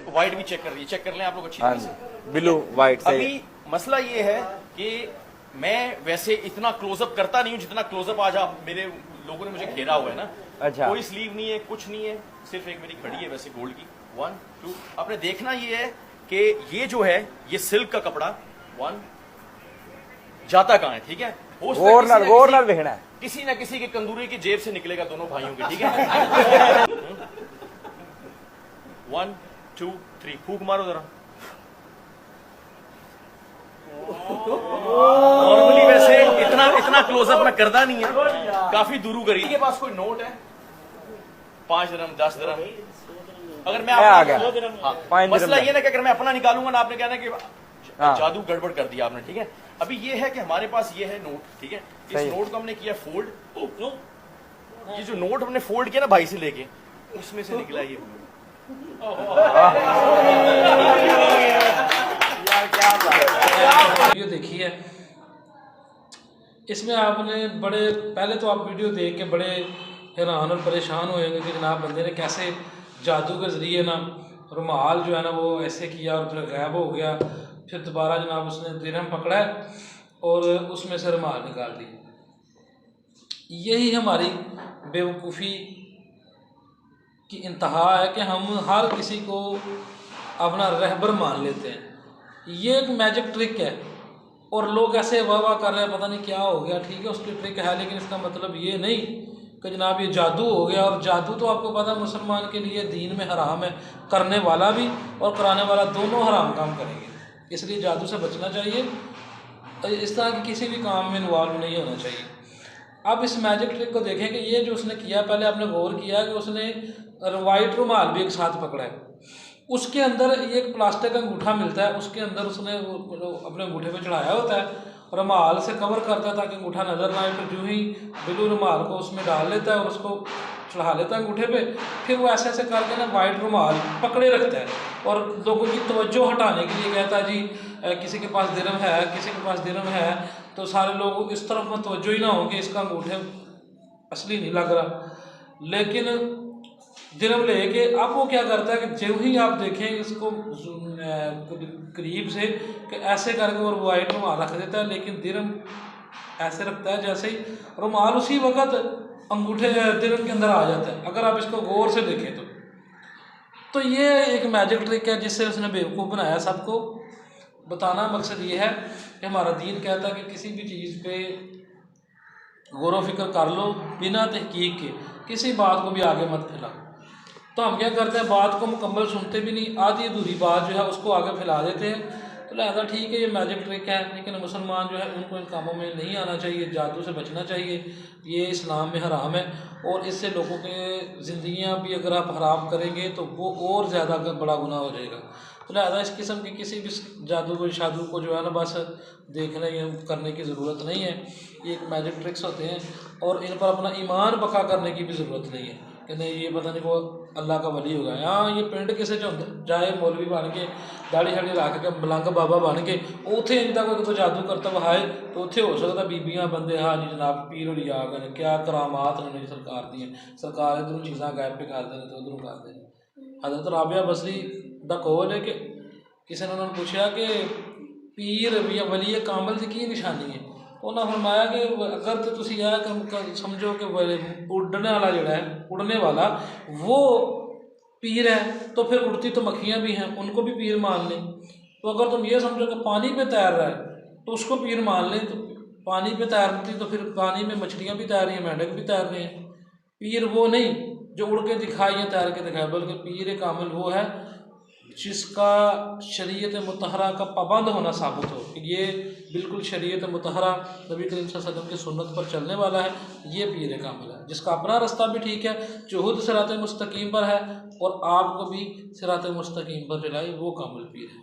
White भी check कर रही है, चेक कर लें आप लोग अच्छी हाँ तरह जी, से। ब्लू व्हाइट से। अभी मसला ये है कि मैं वैसे इतना क्लोजअप करता नहीं हूँ जितना क्लोजअप आज आप मेरे लोगों ने मुझे घेरा हुआ है ना। अच्छा। कोई स्लीव नहीं है, कुछ नहीं है, सिर्फ एक मेरी घड़ी है वैसे गोल्ड की। 1 2 आपने देखना ये है कि ये जो है ये सिल्क का कपड़ा 1 जाता कहाँ है, ठीक है। हो सकता है गौर नाल देखना है। किसी ना किसी के कंदूरी की जेब से निकलेगा दोनों भाइयों के, ठीक है। 1 2 3 फूक मारो जरा। नॉर्मली वैसे इतना क्लोजअप मैं करता नहीं है, काफी दूर करी। के पास कोई नोट है 5 दिरहम 10 दिरहम, अगर मैं आ गया। हाँ, 5 मसला दिरहम ये ना कि अगर मैं अपना निकालूंगा ना, आपने कहना कि हाँ। जादू गड़बड़ कर दिया आपने, ठीक है। अभी ये है कि हमारे पास ये है नोट, ठीक है। इस सही। नोट को हमने किया फोल्ड। ये जो नोट हमने फोल्ड किया ना भाई से लेके, उसमें से निकला ये वीडियो देखी है, इसमें आपने बड़े पहले तो आप वीडियो देख के बड़े हैरान और परेशान होंगे कि जनाब बंदे ने कैसे जादू के ज़रिए ना रुमाल जो है ना वो ऐसे किया और फिर गायब हो गया। फिर दोबारा जनाब उसने दिरहम पकड़ा है और उसमें से रुमाल निकाल दी। यही हमारी बेवकूफ़ी की इंतहा है कि हम हर किसी को अपना रहबर मान लेते हैं। ये एक मैजिक ट्रिक है और लोग ऐसे वाह वाह कर रहे हैं, पता नहीं क्या हो गया। ठीक है, उसकी ट्रिक है, लेकिन इसका मतलब ये नहीं कि जनाब ये जादू हो गया। और जादू तो आपको पता है मुसलमान के लिए दीन में हराम है, करने वाला भी और कराने वाला दोनों हराम काम करेंगे, इसलिए जादू से बचना चाहिए। इस तरह के किसी भी काम में इन्वॉल्व नहीं होना चाहिए। अब इस मैजिक ट्रिक को देखें कि ये जो उसने किया, पहले आपने गौर किया कि उसने वाइट रुमाल भी एक साथ पकड़ा है। उसके अंदर एक प्लास्टिक का अंगूठा मिलता है, उसके अंदर उसने अपने अंगूठे पे चढ़ाया होता है, रुमाल से कवर करता है ताकि अंगूठा नज़र ना आए। फिर जो ही ब्लू रुमाल को उसमें डाल लेता है और उसको चढ़ा लेता है अंगूठे पे। फिर वो ऐसे ऐसे करके ना वाइट रुमाल पकड़े रखता है और लोगों की तवज्जो हटाने के लिए कहता है जी किसी के पास दिरहम है, किसी के पास दिरहम है, तो सारे लोग इस तरफ में तवज्जो ही ना हो कि इसका अंगूठे असली नहीं लग रहा। लेकिन दिरहम लेके अब वो क्या करता है कि जो ही आप देखें इसको करीब से कि ऐसे करके और वाइट रुमाल रख देता है, लेकिन दिरहम ऐसे रखता है जैसे ही रुमाल उसी वक्त अंगूठे दिरहम के अंदर आ जाता है, अगर आप इसको गौर से देखें तो ये एक मैजिक ट्रिक है जिससे उसने बेवकूफ़ बनाया सबको। बताना मकसद ये है कि हमारा दीन कहता है कि किसी भी चीज़ पे गौर व फिक्र कर लो बिना तहकीक के, किसी बात को भी आगे मत फैलाओ। तो हम क्या करते हैं, बात को मुकम्मल सुनते भी नहीं, आधी अधूरी बात जो है उसको आगे फैला देते हैं। तो लिहाजा ठीक है, ये मैजिक ट्रिक है, लेकिन मुसलमान जो है उनको इन कामों में नहीं आना चाहिए, जादू से बचना चाहिए, ये इस्लाम में हराम है। और इससे लोगों के ज़िंदगियाँ भी अगर आप हराम करेंगे तो वो और ज़्यादा बड़ा गुनाह हो जाएगा। तो लिहाजा इस किस्म के किसी भी जादू को शादू को जो है ना बस देखने या करने की ज़रूरत नहीं है। ये एक मैजिक ट्रिक्स होते हैं और इन पर अपना ईमान पक्का करने की भी ज़रूरत नहीं है कि नहीं ये पता नहीं वो अल्लाह का वली होगा। हाँ, ये पिंड किसे च जाए मौलवी बन के दाड़ी शाड़ी रख के मलंग बाबा बन के उत्थे इंदा कोई तो जादू करता वहाए तो उत्थे हो सकता बीबियां बंदे हाँ जी जनाब पीर होली आ गए, क्या करामात ने जी सरकार दी, सरकार इधरों चीज़ां गायब पे करते हैं तो उधरों करते हैं। हज़रत राबिया बसरी दा कौल है कि किसी ने उन्होंने पूछा कि पीर या वली कामल की की निशानी है, उन्होंने फरमाया कि अगर तो तुसी यह समझो कि उड़ने वाला जोड़ा है, उड़ने वाला वो पीर है तो फिर उड़ती तो मक्खियाँ भी हैं, उनको भी पीर मान लें। तो अगर तुम ये समझो कि पानी पे तैर रहा है तो उसको पीर मान लें, तो पानी पे तैरती तो फिर पानी में मछलियाँ भी तैर रही हैं, मेंढक भी तैर रहे हैं। पीर वो नहीं जो उड़ के दिखाए या तैर के दिखाए, बल्कि पीर कामिल वो है जिसका शरीयत मुतहरा का पाबंद होना साबित हो कि ये बिल्कुल शरीयत मुतहरा नबी करीम सल्लल्लाहु अलैहि वसल्लम की सुन्नत पर चलने वाला है, ये पीर कामिल है। जिसका अपना रास्ता भी ठीक है, जो खुद सिरात मुस्तकीम पर है और आपको भी सिरात मुस्तकीम पर चलाए, वो कामिल पीर है।